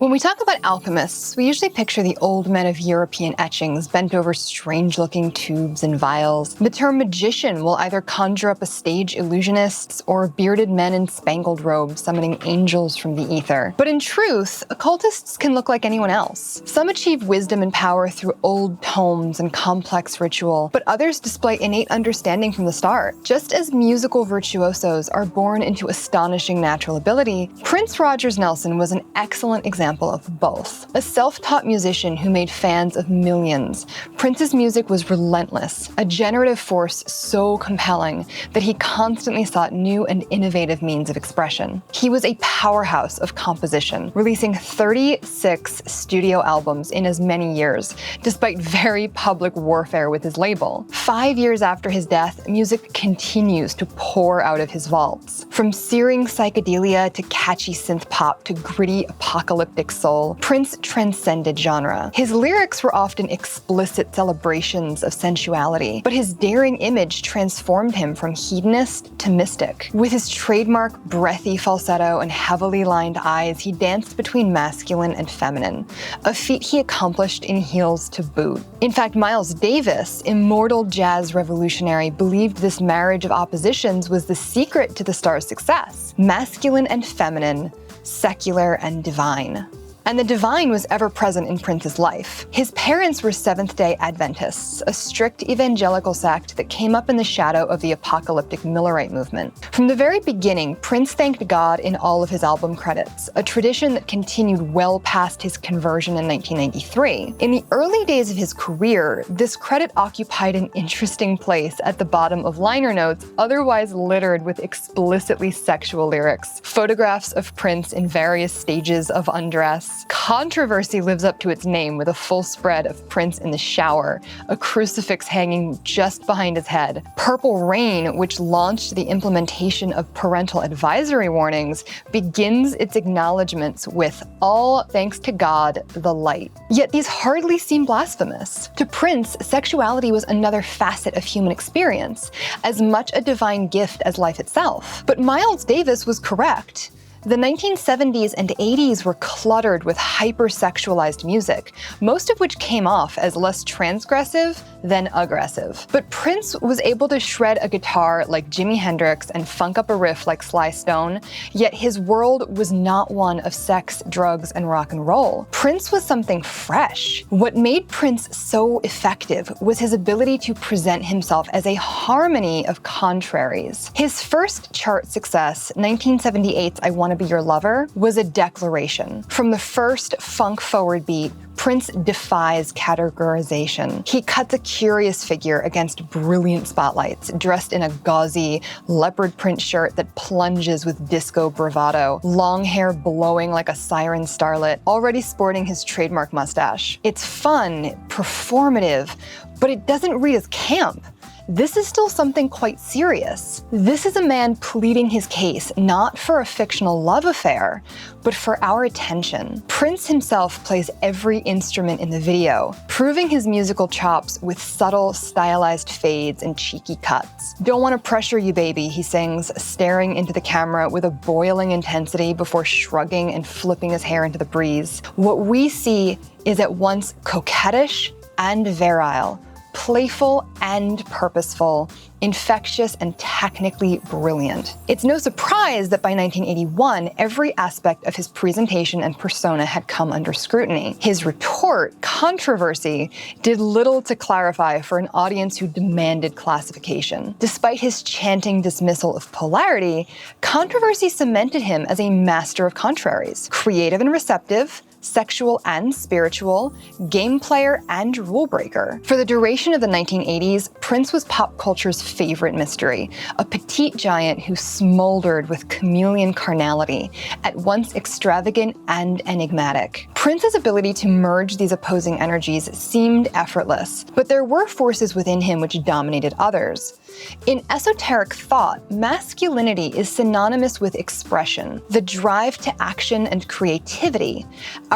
When we talk about alchemists, we usually picture the old men of European etchings bent over strange-looking tubes and vials. The term magician will either conjure up a stage illusionists or bearded men in spangled robes summoning angels from the ether. But in truth, occultists can look like anyone else. Some achieve wisdom and power through old tomes and complex ritual, but others display innate understanding from the start. Just as musical virtuosos are born into astonishing natural ability, Prince Rogers Nelson was an excellent example of both. A self-taught musician who made fans of millions, Prince's music was relentless, a generative force so compelling that he constantly sought new and innovative means of expression. He was a powerhouse of composition, releasing 36 studio albums in as many years, despite very public warfare with his label. 5 years after his death, music continues to pour out of his vaults. From searing psychedelia to catchy synth pop to gritty apocalyptic soul, Prince transcended genre. His lyrics were often explicit celebrations of sensuality, but his daring image transformed him from hedonist to mystic. With his trademark breathy falsetto and heavily lined eyes, he danced between masculine and feminine, a feat he accomplished in heels to boot. In fact, Miles Davis, immortal jazz revolutionary, believed this marriage of oppositions was the secret to the star's success: masculine and feminine, secular and divine. And the divine was ever present in Prince's life. His parents were Seventh-day Adventists, a strict evangelical sect that came up in the shadow of the apocalyptic Millerite movement. From the very beginning, Prince thanked God in all of his album credits, a tradition that continued well past his conversion in 1993. In the early days of his career, this credit occupied an interesting place at the bottom of liner notes, otherwise littered with explicitly sexual lyrics, photographs of Prince in various stages of undress. Controversy lives up to its name with a full spread of Prince in the shower, a crucifix hanging just behind his head. Purple Rain, which launched the implementation of parental advisory warnings, begins its acknowledgments with "all thanks to God, the light." Yet these hardly seem blasphemous. To Prince, sexuality was another facet of human experience, as much a divine gift as life itself. But Miles Davis was correct. The 1970s and 80s were cluttered with hyper-sexualized music, most of which came off as less transgressive than aggressive. But Prince was able to shred a guitar like Jimi Hendrix and funk up a riff like Sly Stone, yet his world was not one of sex, drugs, and rock and roll. Prince was something fresh. What made Prince so effective was his ability to present himself as a harmony of contraries. His first chart success, 1978's I Wanna Be Your Lover, was a declaration. From the first funk-forward beat, Prince defies categorization. He cuts a curious figure against brilliant spotlights, dressed in a gauzy leopard print shirt that plunges with disco bravado, long hair blowing like a siren starlet, already sporting his trademark mustache. It's fun, performative, but it doesn't read as camp. This is still something quite serious. This is a man pleading his case not for a fictional love affair, but for our attention. Prince himself plays every instrument in the video, proving his musical chops with subtle, stylized fades and cheeky cuts. "Don't want to pressure you, baby," he sings, staring into the camera with a boiling intensity before shrugging and flipping his hair into the breeze. What we see is at once coquettish and virile, playful and purposeful, infectious and technically brilliant. It's no surprise that by 1981, every aspect of his presentation and persona had come under scrutiny. His retort, controversy, did little to clarify for an audience who demanded classification. Despite his chanting dismissal of polarity, controversy cemented him as a master of contraries, creative and receptive, sexual and spiritual, game player and rule breaker. For the duration of the 1980s, Prince was pop culture's favorite mystery, a petite giant who smoldered with chameleon carnality, at once extravagant and enigmatic. Prince's ability to merge these opposing energies seemed effortless, but there were forces within him which dominated others. In esoteric thought, masculinity is synonymous with expression, the drive to action and creativity.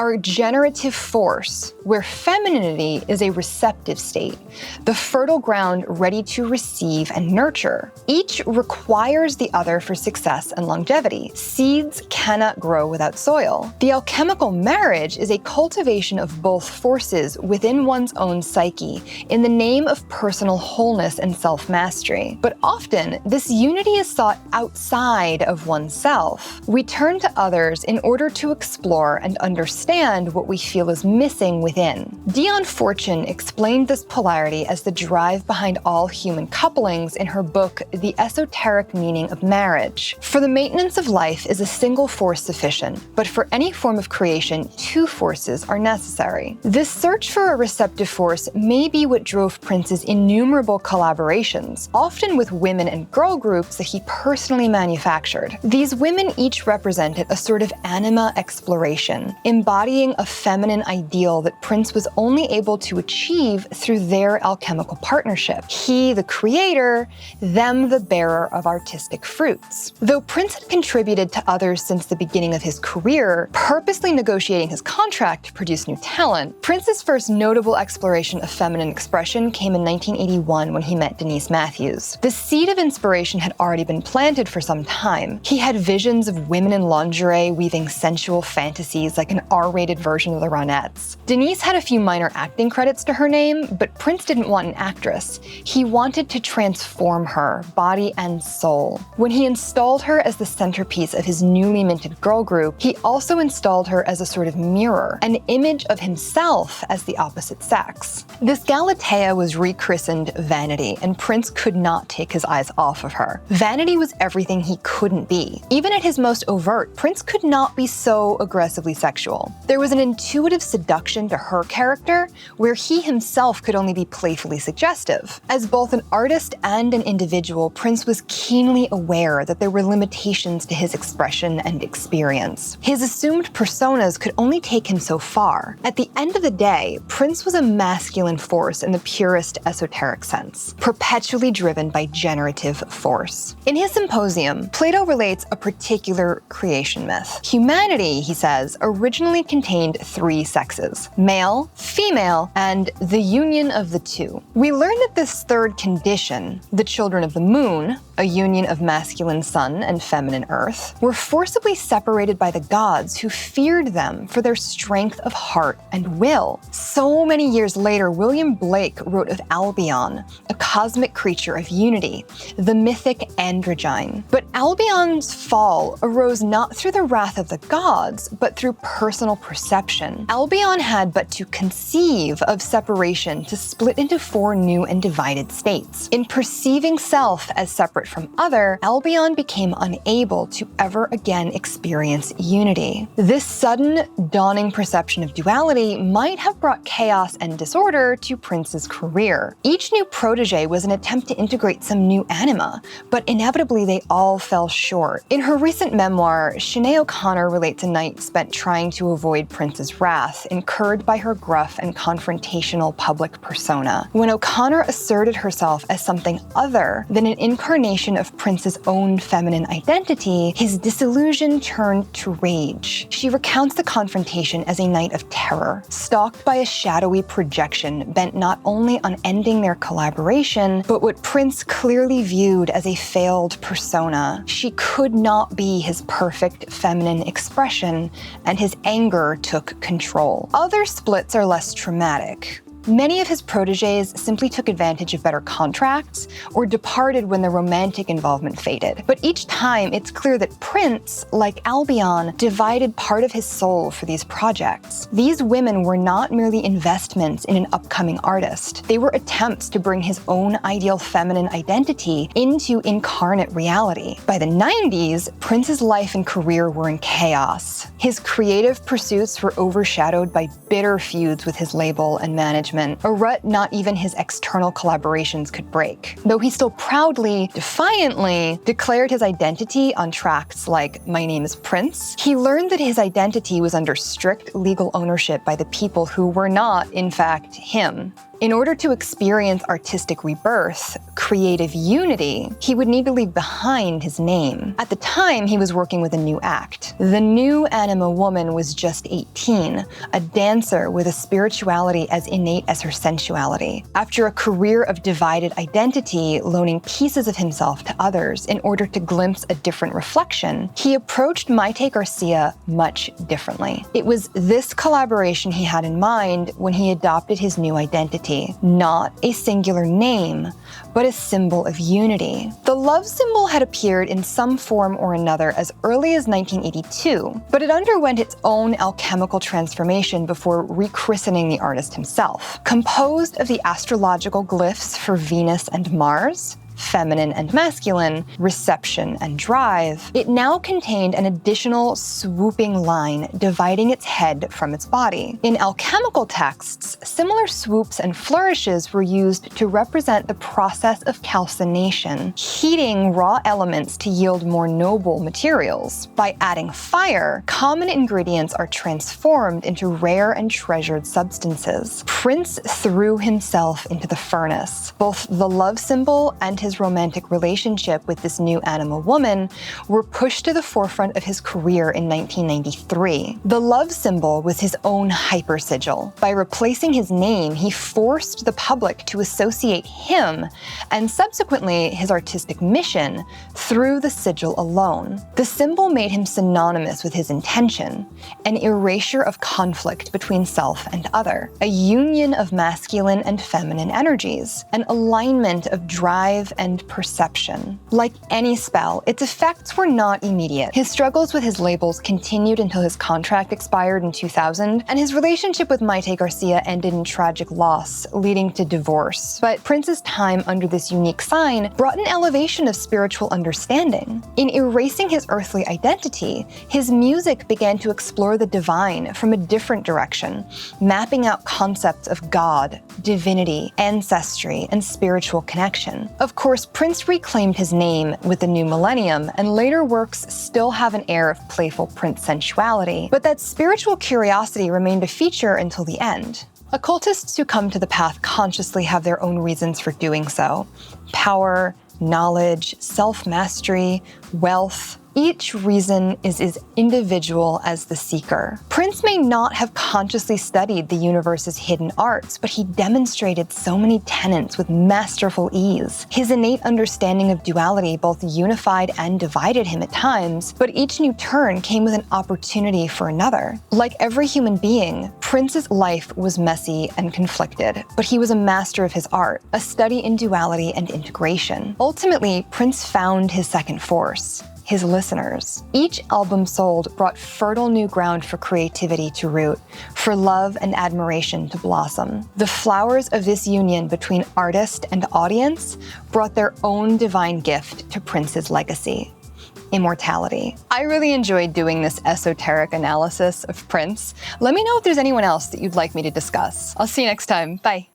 our generative force, where femininity is a receptive state, the fertile ground ready to receive and nurture. Each requires the other for success and longevity. Seeds cannot grow without soil. The alchemical marriage is a cultivation of both forces within one's own psyche in the name of personal wholeness and self-mastery. But often, this unity is sought outside of oneself. We turn to others in order to explore and understand what we feel is missing within. Dion Fortune explained this polarity as the drive behind all human couplings in her book, The Esoteric Meaning of Marriage. For the maintenance of life is a single force sufficient, but for any form of creation, two forces are necessary. This search for a receptive force may be what drove Prince's innumerable collaborations, often with women and girl groups that he personally manufactured. These women each represented a sort of anima exploration, embodying a feminine ideal that Prince was only able to achieve through their alchemical partnership. He, the creator, them, the bearer of artistic fruits. Though Prince had contributed to others since the beginning of his career, purposely negotiating his contract to produce new talent, Prince's first notable exploration of feminine expression came in 1981 when he met Denise Matthews. The seed of inspiration had already been planted for some time. He had visions of women in lingerie weaving sensual fantasies like an R-rated version of the Ronettes. Denise had a few minor acting credits to her name, but Prince didn't want an actress. He wanted to transform her, body and soul. When he installed her as the centerpiece of his newly minted girl group, he also installed her as a sort of mirror, an image of himself as the opposite sex. This Galatea was rechristened Vanity, and Prince could not take his eyes off of her. Vanity was everything he couldn't be. Even at his most overt, Prince could not be so aggressively sexual. There was an intuitive seduction to her character, where he himself could only be playfully suggestive. As both an artist and an individual, Prince was keenly aware that there were limitations to his expression and experience. His assumed personas could only take him so far. At the end of the day, Prince was a masculine force in the purest esoteric sense, perpetually driven by generative force. In his symposium, Plato relates a particular creation myth. Humanity, he says, originally contained three sexes: male, female, and the union of the two. We learn that this third condition, the children of the moon, a union of masculine sun and feminine earth, were forcibly separated by the gods who feared them for their strength of heart and will. So many years later, William Blake wrote of Albion, a cosmic creature of unity, the mythic androgyne. But Albion's fall arose not through the wrath of the gods, but through personal perception. Albion had but to conceive of separation to split into four new and divided states. In perceiving self as separate from other, Albion became unable to ever again experience unity. This sudden, dawning perception of duality might have brought chaos and disorder to Prince's career. Each new protege was an attempt to integrate some new anima, but inevitably they all fell short. In her recent memoir, Sinead O'Connor relates a night spent trying to avoid Prince's wrath, incurred by her gruff and confrontational public persona. When O'Connor asserted herself as something other than an incarnation of Prince's own feminine identity, his disillusion turned to rage. She recounts the confrontation as a night of terror, stalked by a shadowy projection bent not only on ending their collaboration, but what Prince clearly viewed as a failed persona. She could not be his perfect feminine expression, and his anger took control. Other splits are less traumatic. Many of his protégés simply took advantage of better contracts or departed when the romantic involvement faded. But each time, it's clear that Prince, like Albion, divided part of his soul for these projects. These women were not merely investments in an upcoming artist. They were attempts to bring his own ideal feminine identity into incarnate reality. By the 90s, Prince's life and career were in chaos. His creative pursuits were overshadowed by bitter feuds with his label and management. management, a rut not even his external collaborations could break. Though he still proudly, defiantly declared his identity on tracks like My Name is Prince, he learned that his identity was under strict legal ownership by the people who were not, in fact, him. In order to experience artistic rebirth, creative unity, he would need to leave behind his name. At the time, he was working with a new act. The new Anima woman was just 18, a dancer with a spirituality as innate as her sensuality. After a career of divided identity, loaning pieces of himself to others in order to glimpse a different reflection, he approached Maite Garcia much differently. It was this collaboration he had in mind when he adopted his new identity. Not a singular name, but a symbol of unity. The love symbol had appeared in some form or another as early as 1982, but it underwent its own alchemical transformation before rechristening the artist himself. Composed of the astrological glyphs for Venus and Mars, feminine and masculine, reception and drive, it now contained an additional swooping line dividing its head from its body. In alchemical texts, similar swoops and flourishes were used to represent the process of calcination, heating raw elements to yield more noble materials. By adding fire, common ingredients are transformed into rare and treasured substances. Prince threw himself into the furnace. Both the love symbol and his romantic relationship with this new Anima woman were pushed to the forefront of his career in 1993. The love symbol was his own hypersigil. By replacing his name, he forced the public to associate him and subsequently his artistic mission through the sigil alone. The symbol made him synonymous with his intention, an erasure of conflict between self and other, a union of masculine and feminine energies, an alignment of drive and perception. Like any spell, its effects were not immediate. His struggles with his labels continued until his contract expired in 2000, and his relationship with Maite Garcia ended in tragic loss, leading to divorce. But Prince's time under this unique sign brought an elevation of spiritual understanding. In erasing his earthly identity, his music began to explore the divine from a different direction, mapping out concepts of God, divinity, ancestry, and spiritual connection. Of course, Prince reclaimed his name with the new millennium, and later works still have an air of playful Prince sensuality, but that spiritual curiosity remained a feature until the end. Occultists who come to the path consciously have their own reasons for doing so. Power, knowledge, self-mastery, wealth. Each reason is as individual as the seeker. Prince may not have consciously studied the universe's hidden arts, but he demonstrated so many tenets with masterful ease. His innate understanding of duality both unified and divided him at times, but each new turn came with an opportunity for another. Like every human being, Prince's life was messy and conflicted, but he was a master of his art, a study in duality and integration. Ultimately, Prince found his second force: his listeners. Each album sold brought fertile new ground for creativity to root, for love and admiration to blossom. The flowers of this union between artist and audience brought their own divine gift to Prince's legacy: immortality. I really enjoyed doing this esoteric analysis of Prince. Let me know if there's anyone else that you'd like me to discuss. I'll see you next time. Bye.